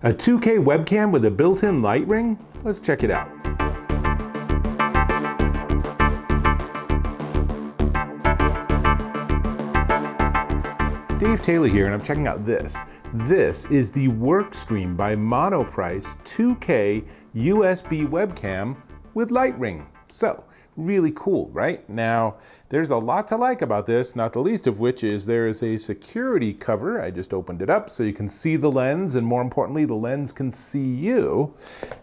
A 2K webcam with a built-in light ring? Let's check it out. Dave Taylor here, and I'm checking out this. This is the Workstream by Monoprice 2K USB webcam with light ring. So, really cool, right? Now, there's a lot to like about this, not the least of which is there is a security cover. I just opened it up so you can see the lens, and more importantly, the lens can see you.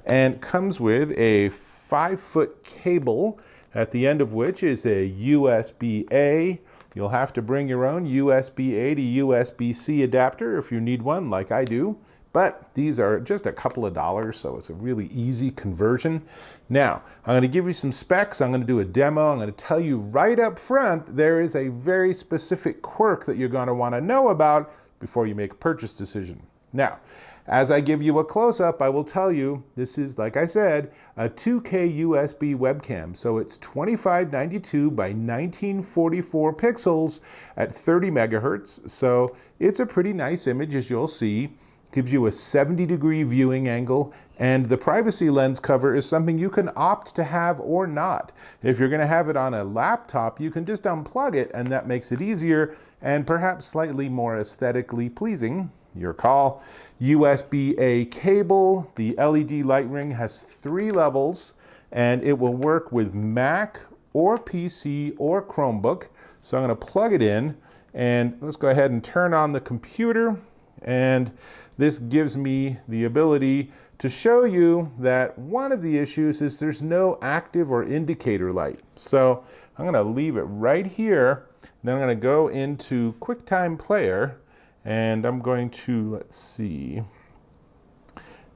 And it comes with a 5-foot cable, at the end of which is a USB-A. You'll have to bring your own USB-A to USB-C adapter if you need one, like I do. But these are just a couple of dollars, so it's a really easy conversion. Now, I'm going to give you some specs. I'm going to do a demo. I'm going to tell you right up front, there is a very specific quirk that you're going to want to know about before you make a purchase decision. Now, as I give you a close-up, I will tell you this is, like I said, a 2K USB webcam. So it's 2592 by 1944 pixels at 30 megahertz. So it's a pretty nice image, as you'll see. Gives you a 70-degree viewing angle, and the privacy lens cover is something you can opt to have or not. If you're going to have it on a laptop, you can just unplug it, and that makes it easier and perhaps slightly more aesthetically pleasing. Your call. USB-A cable. The LED light ring has 3 levels, and it will work with Mac or PC or Chromebook. So I'm going to plug it in, and let's go ahead and turn on the computer. And this gives me the ability to show you that one of the issues is there's no active or indicator light. So I'm going to leave it right here. Then I'm going to go into QuickTime Player, and I'm going to, let's see,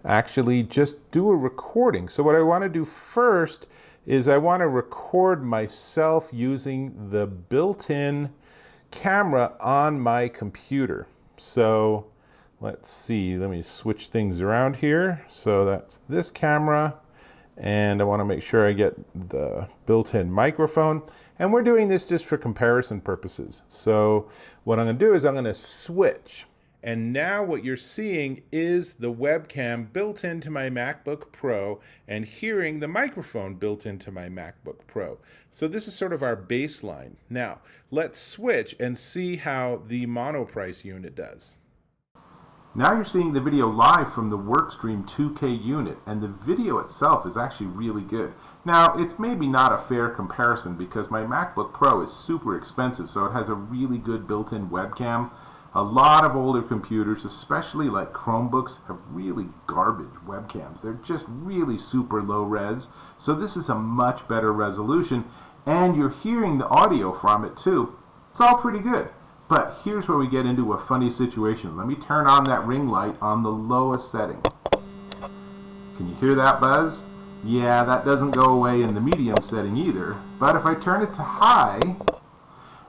actually just do a recording. So what I want to do first is I want to record myself using the built-in camera on my computer. So let's see, let me switch things around here. So that's this camera, and I want to make sure I get the built-in microphone. And we're doing this just for comparison purposes. So what I'm going to do is I'm going to switch. And now what you're seeing is the webcam built into my MacBook Pro and hearing the microphone built into my MacBook Pro. So this is sort of our baseline. Now, let's switch and see how the Monoprice unit does. Now you're seeing the video live from the Workstream 2K unit, and the video itself is actually really good. Now, it's maybe not a fair comparison because my MacBook Pro is super expensive, so it has a really good built-in webcam. A lot of older computers, especially like Chromebooks, have really garbage webcams. They're just really super low res, so this is a much better resolution, and you're hearing the audio from it too. It's all pretty good. But here's where we get into a funny situation. Let me turn on that ring light on the lowest setting. Can you hear that buzz? Yeah, that doesn't go away in the medium setting either. But if I turn it to high,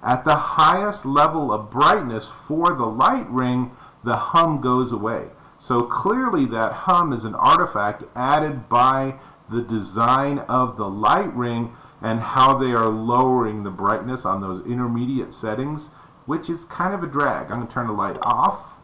at the highest level of brightness for the light ring, the hum goes away. So clearly that hum is an artifact added by the design of the light ring and how they are lowering the brightness on those intermediate settings, which is kind of a drag. I'm going to turn the light off.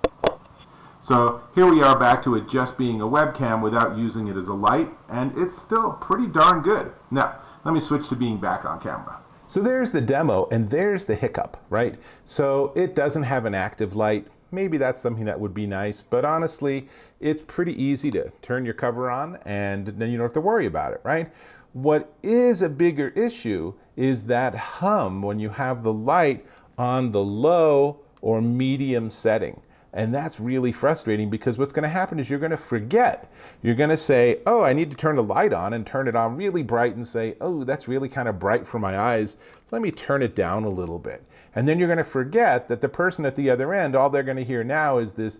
So here we are back to it just being a webcam without using it as a light, and it's still pretty darn good. Now, let me switch to being back on camera. So there's the demo, and there's the hiccup, right? So it doesn't have an active light. Maybe that's something that would be nice, but honestly, it's pretty easy to turn your cover on, and then you don't have to worry about it, right? What is a bigger issue is that hum when you have the light on the low or medium setting. And that's really frustrating because what's going to happen is you're going to forget. You're going to say, oh, I need to turn the light on, and turn it on really bright and say, oh, that's really kind of bright for my eyes. Let me turn it down a little bit. And then you're going to forget that the person at the other end, all they're going to hear now is this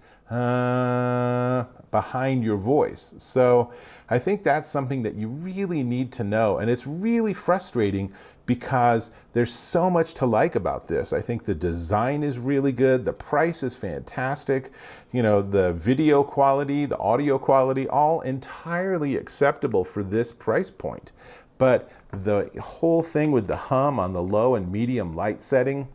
behind your voice. So I think that's something that you really need to know. And it's really frustrating because there's so much to like about this. I think the design is really good. The price is fantastic. You know, the video quality, the audio quality, all entirely acceptable for this price point. But the whole thing with the hum on the low and medium light setting,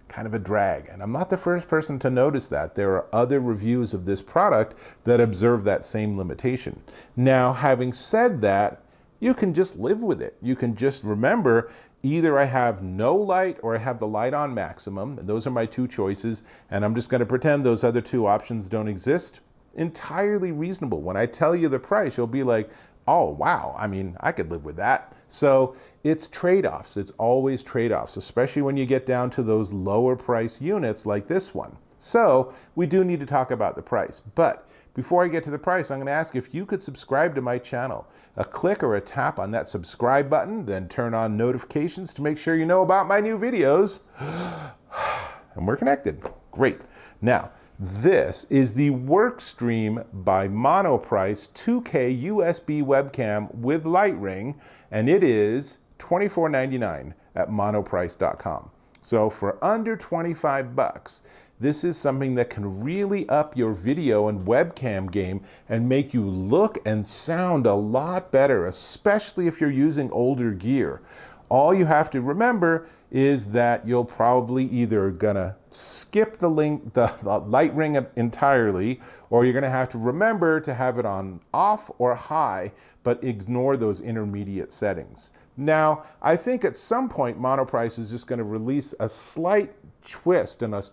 kind of a drag. And I'm not the first person to notice that. There are other reviews of this product that observe that same limitation. Now, having said that, you can just live with it. You can just remember, either I have no light or I have the light on maximum, and those are my two choices, and I'm just going to pretend those other two options don't exist. Entirely reasonable. When I tell you the price, you'll be like, oh wow, I mean, I could live with that. So it's trade-offs. It's always trade-offs, especially when you get down to those lower price units like this one. So we do need to talk about the price. But before I get to the price, I'm going to ask if you could subscribe to my channel. A click or a tap on that subscribe button, then turn on notifications to make sure you know about my new videos. And we're connected. Great. Now, this is the Workstream by Monoprice 2K USB webcam with light ring, and it is $24.99 at monoprice.com. So for under 25 bucks, this is something that can really up your video and webcam game and make you look and sound a lot better, especially if you're using older gear. All you have to remember is that you'll probably either gonna skip the light ring entirely, or you're gonna have to remember to have it on off or high, but ignore those intermediate settings. Now, I think at some point Monoprice is just gonna release a slight twist and a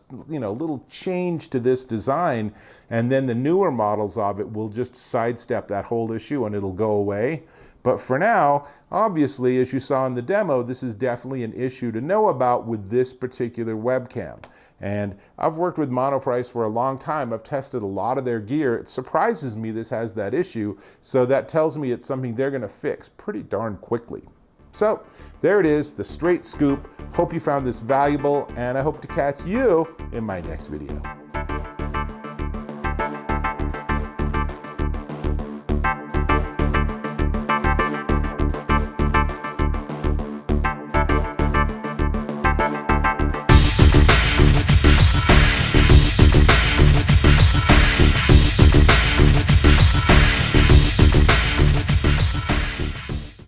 little change to this design, and then the newer models of it will just sidestep that whole issue and it'll go away. But for now, obviously, as you saw in the demo, this is definitely an issue to know about with this particular webcam. And I've worked with Monoprice for a long time. I've tested a lot of their gear. It surprises me this has that issue, so that tells me it's something they're gonna fix pretty darn quickly. So there it is, the straight scoop. Hope you found this valuable, and I hope to catch you in my next video.